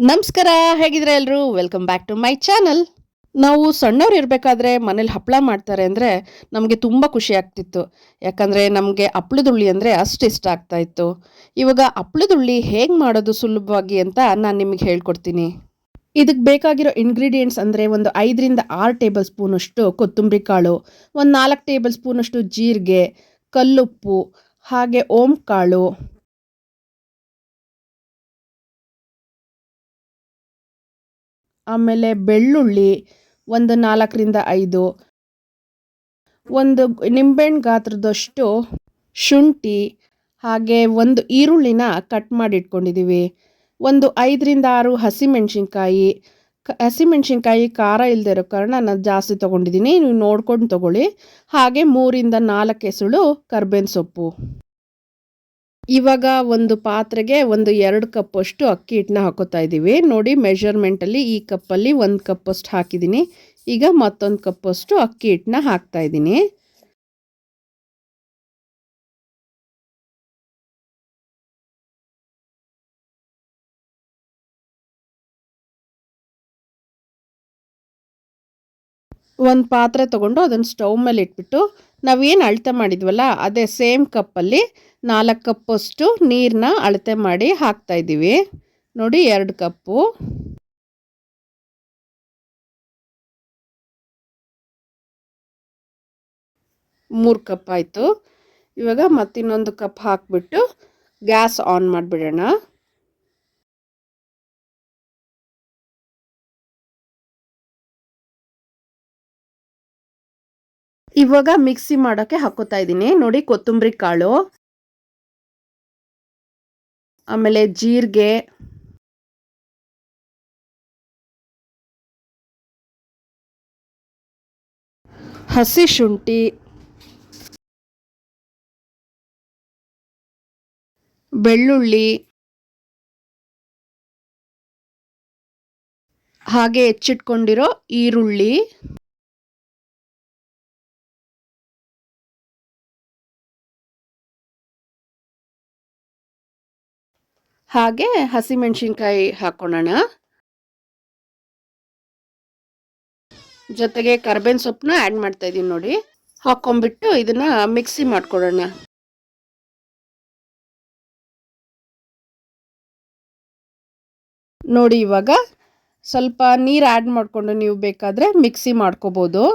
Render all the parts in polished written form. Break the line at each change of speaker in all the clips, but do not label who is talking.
ನಮಸ್ಕಾರ, ಹೇಗಿದ್ರೆ ಎಲ್ಲರೂ? Welcome back to my channel. ನಾವು ಸಣ್ಣವ್ರು ಇರಬೇಕಾದ್ರೆ ಮನೇಲಿ ಹಪ್ಪಳ ಮಾಡ್ತಾರೆ ಅಂದರೆ ನಮಗೆ ತುಂಬ ಖುಷಿ ಆಗ್ತಿತ್ತು. ಯಾಕಂದರೆ ನಮಗೆ ಹಪ್ಪಳದುಳ್ಳಿ ಅಂದರೆ ಅಷ್ಟು ಇಷ್ಟ ಆಗ್ತಾ ಇತ್ತು. ಇವಾಗ ಹಪ್ಪಳದುಳ್ಳಿ ಹೇಗೆ ಮಾಡೋದು ಸುಲಭವಾಗಿ ಅಂತ ನಾನು ನಿಮಗೆ ಹೇಳ್ಕೊಡ್ತೀನಿ. ಇದಕ್ಕೆ ಬೇಕಾಗಿರೋ ಇಂಗ್ರೀಡಿಯೆಂಟ್ಸ್ ಅಂದರೆ ಒಂದು 5ರಿಂದ 6 ಟೇಬಲ್ ಸ್ಪೂನಷ್ಟು ಕೊತ್ತಂಬರಿ ಕಾಳು, ಒಂದು 4 ಟೇಬಲ್ ಸ್ಪೂನಷ್ಟು ಜೀರಿಗೆ, ಕಲ್ಲುಪ್ಪು, ಹಾಗೆ ಓಂ ಕಾಳು, ಆಮೇಲೆ ಬೆಳ್ಳುಳ್ಳಿ ಒಂದು 4ರಿಂದ 5, ಒಂದು ನಿಂಬೆಹಣ್ಣು ಗಾತ್ರದಷ್ಟು ಶುಂಠಿ, ಹಾಗೆ ಒಂದು ಈರುಳ್ಳಿನ ಕಟ್ ಮಾಡಿ ಇಟ್ಕೊಂಡಿದ್ದೀವಿ. ಒಂದು 5ರಿಂದ 6 ಹಸಿಮೆಣಸಿನ್ಕಾಯಿ. ಹಸಿಮೆಣಸಿನ್ಕಾಯಿ ಖಾರ ಇಲ್ಲದೆ ಇರೋ ಕಾರಣ ನಾನು ಜಾಸ್ತಿ ತೊಗೊಂಡಿದ್ದೀನಿ, ನೀವು ನೋಡ್ಕೊಂಡು ತೊಗೊಳ್ಳಿ. ಹಾಗೆ 3ರಿಂದ 4 ಎಸಳು ಕರ್ಬೇವಿನ ಸೊಪ್ಪು. ಇವಾಗ ಒಂದು ಪಾತ್ರೆಗೆ ಒಂದು 2 ಕಪ್ಪಷ್ಟು ಅಕ್ಕಿ ಹಿಟ್ಟನ್ನ ಹಾಕೋತಾ ಇದ್ದೀವಿ. ನೋಡಿ, ಮೆಷರ್ಮೆಂಟಲ್ಲಿ ಈ ಕಪ್ಪಲ್ಲಿ 1 ಕಪ್ಪಷ್ಟು ಹಾಕಿದ್ದೀನಿ. ಈಗ ಮತ್ತೊಂದು ಕಪ್ಪಷ್ಟು ಅಕ್ಕಿ ಹಿಟ್ಟನ್ನ ಹಾಕ್ತಾ ಇದ್ದೀನಿ. ಒಂದು ಪಾತ್ರೆ ತೊಗೊಂಡು ಅದನ್ನು ಸ್ಟವ್ ಮೇಲೆ ಇಟ್ಬಿಟ್ಟು ನಾವೇನು ಅಳತೆ ಮಾಡಿದ್ವಲ್ಲ ಅದೇ ಸೇಮ್ ಕಪ್ಪಲ್ಲಿ 4 ಕಪ್ಪಷ್ಟು ನೀರನ್ನ ಅಳತೆ ಮಾಡಿ ಹಾಕ್ತಾ ಇದ್ದೀವಿ. ನೋಡಿ, 2 ಕಪ್ಪು. ಮೂರು ಕಪ್ ಆಯಿತು. ಇವಾಗ ಮತ್ತಿನ್ನೊಂದು ಕಪ್ ಹಾಕಿಬಿಟ್ಟು ಗ್ಯಾಸ್ ಆನ್ ಮಾಡಿಬಿಡೋಣ. ಇವಾಗ ಮಿಕ್ಸಿ ಮಾಡೋಕ್ಕೆ ಹಾಕೋತಾ ಇದ್ದೀನಿ. ನೋಡಿ, ಕೊತ್ತಂಬರಿ ಕಾಳು, ಆಮೇಲೆ ಜೀರಿಗೆ, ಹಸಿ ಶುಂಠಿ, ಬೆಳ್ಳುಳ್ಳಿ, ಹಾಗೆ ಹೆಚ್ಚಿಟ್ಕೊಂಡಿರೋ ಈರುಳ್ಳಿ, ಹಾಗೆ ಹಸಿಮೆಣಸಿನ್ಕಾಯಿ ಹಾಕೊಳ್ಳೋಣ. ಜೊತೆಗೆ ಕರ್ಬೇವಿನ ಸೊಪ್ಪನ್ನ ಆ್ಯಡ್ ಮಾಡ್ತಾ ಇದ್ದೀನಿ. ನೋಡಿ, ಹಾಕೊಂಡ್ಬಿಟ್ಟು ಇದನ್ನ ಮಿಕ್ಸಿ ಮಾಡ್ಕೊಳ್ಳೋಣ. ನೋಡಿ, ಇವಾಗ ಸ್ವಲ್ಪ ನೀರು ಆ್ಯಡ್ ಮಾಡಿಕೊಂಡು ನೀವು ಬೇಕಾದರೆ ಮಿಕ್ಸಿ ಮಾಡ್ಕೋಬೋದು.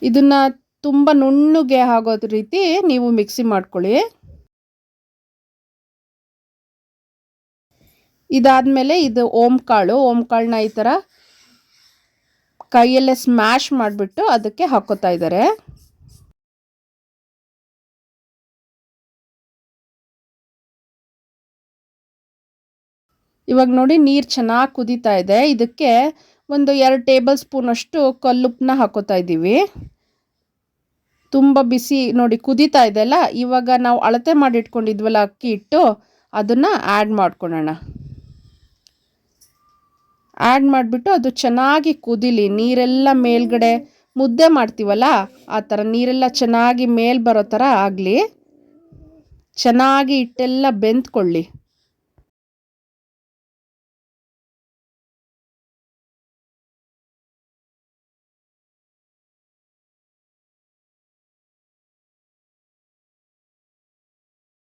ಇದನ್ನ ತುಂಬ ನುಣ್ಣಗೆ ಆಗೋದ ರೀತಿ ನೀವು ಮಿಕ್ಸಿ ಮಾಡ್ಕೊಳ್ಳಿ. ಇದಾದಮೇಲೆ ಇದು ಓಂ ಕಾಳನ್ನ ಈ ಥರ ಕೈಯಲ್ಲೇ ಸ್ಮ್ಯಾಶ್ ಮಾಡಿಬಿಟ್ಟು ಅದಕ್ಕೆ ಹಾಕೋತಾ ಇದ್ದಾರೆ. ಇವಾಗ ನೋಡಿ, ನೀರು ಚೆನ್ನಾಗಿ ಕುದೀತಾ ಇದೆ. ಇದಕ್ಕೆ ಒಂದು 2 ಟೇಬಲ್ ಸ್ಪೂನಷ್ಟು ಕಲ್ಲುಪ್ಪನ್ನ ಹಾಕೋತಾ ಇದ್ದೀವಿ. ತುಂಬ ಬಿಸಿ ನೋಡಿ ಕುದೀತಾ ಇದೆ ಅಲ್ಲ. ಇವಾಗ ನಾವು ಅಳತೆ ಮಾಡಿ ಇಟ್ಕೊಂಡಿದ್ವಲ್ಲ ಅಕ್ಕಿ ಹಿಟ್ಟು, ಅದನ್ನು ಆ್ಯಡ್ ಮಾಡ್ಕೊಳ್ಳೋಣ. ಆ್ಯಡ್ ಮಾಡಿಬಿಟ್ಟು ಅದು ಚೆನ್ನಾಗಿ ಕುದೀಲಿ. ನೀರೆಲ್ಲ ಮೇಲ್ಗಡೆ ಮುದ್ದೆ ಮಾಡ್ತೀವಲ್ಲ ಆ ಥರ ನೀರೆಲ್ಲ ಚೆನ್ನಾಗಿ ಮೇಲೆ ಬರೋ ಥರ ಆಗಲಿ. ಚೆನ್ನಾಗಿ ಹಿಟ್ಟೆಲ್ಲ ಬೆಂದ್ಕೊಳ್ಳಿ.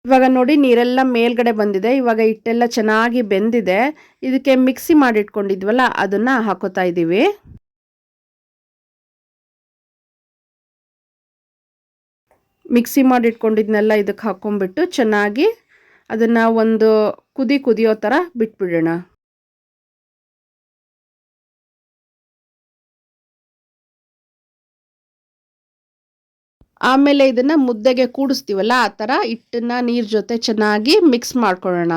ಇವಾಗ ನೋಡಿ, ನೀರೆಲ್ಲ ಮೇಲ್ಗಡೆ ಬಂದಿದೆ. ಇವಾಗ ಹಿಟ್ಟೆಲ್ಲ ಚೆನ್ನಾಗಿ ಬೆಂದಿದೆ. ಇದಕ್ಕೆ ಮಿಕ್ಸಿ ಮಾಡಿಟ್ಕೊಂಡಿದ್ವಲ್ಲ ಅದನ್ನು ಹಾಕೋತಾ ಇದ್ದೀವಿ. ಮಿಕ್ಸಿ ಮಾಡಿಟ್ಕೊಂಡಿದ್ನೆಲ್ಲ ಇದಕ್ಕೆ ಹಾಕ್ಕೊಂಡ್ಬಿಟ್ಟು ಚೆನ್ನಾಗಿ ಅದನ್ನು ಒಂದು ಕುದಿಯೋ ಥರ ಬಿಟ್ಬಿಡೋಣ. ಆಮೇಲೆ ಇದನ್ನು ಮುದ್ದೆಗೆ ಕೂಡಿಸ್ತೀವಲ್ಲ ಆ ಥರ ಹಿಟ್ಟನ್ನು ನೀರು ಜೊತೆ ಚೆನ್ನಾಗಿ ಮಿಕ್ಸ್ ಮಾಡ್ಕೊಳ್ಳೋಣ.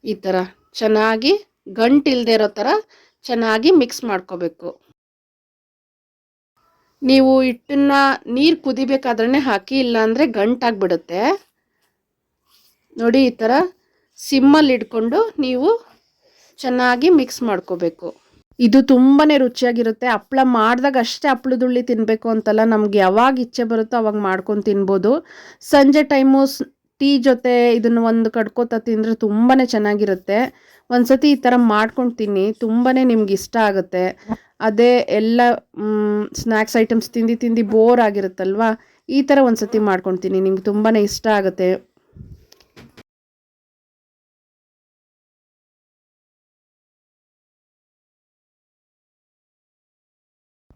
ಈ ಥರ ಚೆನ್ನಾಗಿ ಗಂಟಿಲ್ದೇ ಇರೋ ಥರ ಚೆನ್ನಾಗಿ ಮಿಕ್ಸ್ ಮಾಡ್ಕೋಬೇಕು. ನೀವು ಹಿಟ್ಟನ್ನು ನೀರು ಕುದಿಬೇಕಾದ್ರೆ ಹಾಕಿ, ಇಲ್ಲಾಂದರೆ ಗಂಟಾಗಿಬಿಡುತ್ತೆ. ನೋಡಿ, ಈ ಥರ ಸಿಮ್ಮಲ್ಲಿ ಇಟ್ಕೊಂಡು ನೀವು ಚೆನ್ನಾಗಿ ಮಿಕ್ಸ್ ಮಾಡ್ಕೋಬೇಕು. ಇದು ತುಂಬಾ ರುಚಿಯಾಗಿರುತ್ತೆ. ಹಪ್ಳ ಮಾಡಿದಾಗ ಅಷ್ಟೇ ಹಪ್ಳದುಳ್ಳಿ ತಿನ್ನಬೇಕು ಅಂತಲ್ಲ, ನಮ್ಗೆ ಯಾವಾಗ ಇಚ್ಛೆ ಬರುತ್ತೋ ಅವಾಗ ಮಾಡ್ಕೊಂಡು ತಿನ್ಬೋದು. ಸಂಜೆ ಟೈಮು ಟೀ ಜೊತೆ ಇದನ್ನು ಒಂದು ಕಡ್ಕೋತ ತಿಂದರೆ ತುಂಬಾ ಚೆನ್ನಾಗಿರುತ್ತೆ. ಒಂದ್ಸತಿ ಈ ಥರ ಮಾಡ್ಕೊಂಡು ತಿನ್ನಿ, ತುಂಬಾ ನಿಮ್ಗೆ ಇಷ್ಟ ಆಗುತ್ತೆ. ಅದೇ ಎಲ್ಲ ಸ್ನ್ಯಾಕ್ಸ್ ಐಟಮ್ಸ್ ತಿಂದು ತಿಂದು ಬೋರ್ ಆಗಿರುತ್ತಲ್ವಾ, ಈ ಥರ ಒಂದ್ಸತಿ ಮಾಡ್ಕೊಂಡು ತಿನ್ನಿ, ನಿಮ್ಗೆ ತುಂಬಾ ಇಷ್ಟ ಆಗುತ್ತೆ.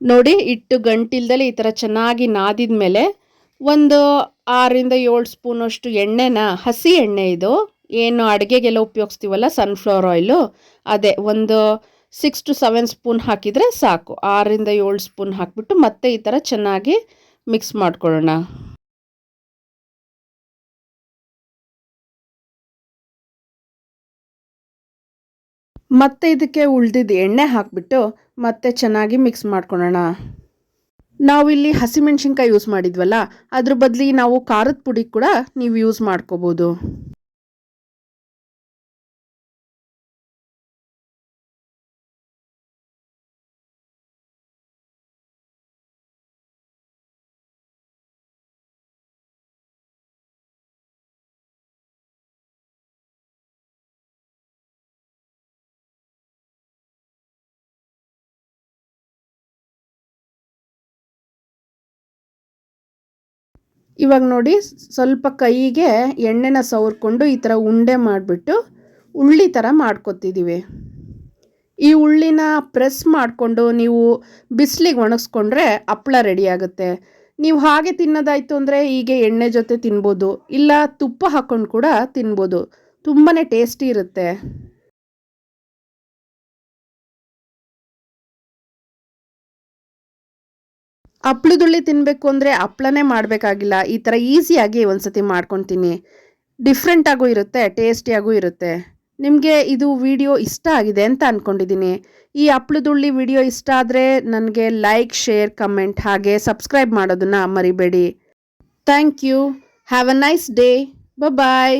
ನೋಡಿ, ಹಿಟ್ಟು ಗಂಟಿಲ್ದಲೆ ಈ ಥರ ಚೆನ್ನಾಗಿ ನಾದಿದ ಮೇಲೆ ಒಂದು 6ರಿಂದ 7 ಸ್ಪೂನಷ್ಟು ಎಣ್ಣೆನ, ಹಸಿ ಎಣ್ಣೆ ಇದು, ಏನು ಅಡುಗೆಗೆಲ್ಲ ಉಪಯೋಗಿಸ್ತೀವಲ್ಲ ಸನ್ಫ್ಲವರ್ ಆಯಿಲು, ಅದೇ ಒಂದು 6 ಟು 7 ಸ್ಪೂನ್ ಹಾಕಿದರೆ ಸಾಕು. 6ರಿಂದ 7 ಸ್ಪೂನ್ ಹಾಕಿಬಿಟ್ಟು ಮತ್ತೆ ಈ ಥರ ಚೆನ್ನಾಗಿ ಮಿಕ್ಸ್ ಮಾಡ್ಕೊಳ್ಳೋಣ. ಮತ್ತೆ ಇದಕ್ಕೆ ಉಳಿದಿದ್ದ ಎಣ್ಣೆ ಹಾಕಿಬಿಟ್ಟು ಮತ್ತೆ ಚೆನ್ನಾಗಿ ಮಿಕ್ಸ್ ಮಾಡ್ಕೊಳ್ಳೋಣ. ನಾವಿಲ್ಲಿ ಹಸಿಮೆಣ್ಸಿನ್ಕಾಯಿ ಯೂಸ್ ಮಾಡಿದ್ವಲ್ಲ, ಅದ್ರ ಬದಲಿಗೆ ನಾವು ಖಾರದ ಪುಡಿ ಕೂಡ ನೀವು ಯೂಸ್ ಮಾಡ್ಕೋಬೋದು. ಇವಾಗ ನೋಡಿ, ಸ್ವಲ್ಪ ಕೈಗೆ ಎಣ್ಣೆನ ಸವರ್ಕೊಂಡು ಈ ಥರ ಉಂಡೆ ಮಾಡಿಬಿಟ್ಟು ಉಳ್ಳಿ ಥರ ಮಾಡ್ಕೊತಿದ್ದೀವಿ. ಈ ಉಳ್ಳಿನ ಪ್ರೆಸ್ ಮಾಡಿಕೊಂಡು ನೀವು ಬಿಸಿಲಿಗೆ ಒಣಗಿಸ್ಕೊಂಡ್ರೆ ಹಪ್ಳ ರೆಡಿ ಆಗುತ್ತೆ. ನೀವು ಹಾಗೆ ತಿನ್ನೋದಾಯಿತು ಅಂದರೆ ಹೀಗೆ ಎಣ್ಣೆ ಜೊತೆ ತಿನ್ಬೋದು, ಇಲ್ಲ ತುಪ್ಪ ಹಾಕ್ಕೊಂಡು ಕೂಡ ತಿನ್ಬೋದು. ತುಂಬಾ ಟೇಸ್ಟಿ ಇರುತ್ತೆ. ಹಪ್ಳದುಳ್ಳಿ ತಿನ್ನಬೇಕು ಅಂದರೆ ಹಪ್ಳನೇ ಮಾಡಬೇಕಾಗಿಲ್ಲ, ಈ ಥರ ಈಸಿಯಾಗಿ ಒಂದ್ಸತಿ ಮಾಡ್ಕೊತೀನಿ. ಡಿಫ್ರೆಂಟಾಗೂ ಇರುತ್ತೆ, ಟೇಸ್ಟಿಯಾಗೂ ಇರುತ್ತೆ. ನಿಮಗೆ ಇದು ವಿಡಿಯೋ ಇಷ್ಟ ಆಗಿದೆ ಅಂತ ಅಂದ್ಕೊಂಡಿದ್ದೀನಿ. ಈ ಹಪ್ಳದುಳ್ಳಿ ವಿಡಿಯೋ ಇಷ್ಟ ಆದರೆ ನನಗೆ ಲೈಕ್, ಶೇರ್, ಕಮೆಂಟ್ ಹಾಗೆ ಸಬ್ಸ್ಕ್ರೈಬ್ ಮಾಡೋದನ್ನು ಮರಿಬೇಡಿ. Thank you. Have a nice day. Bye.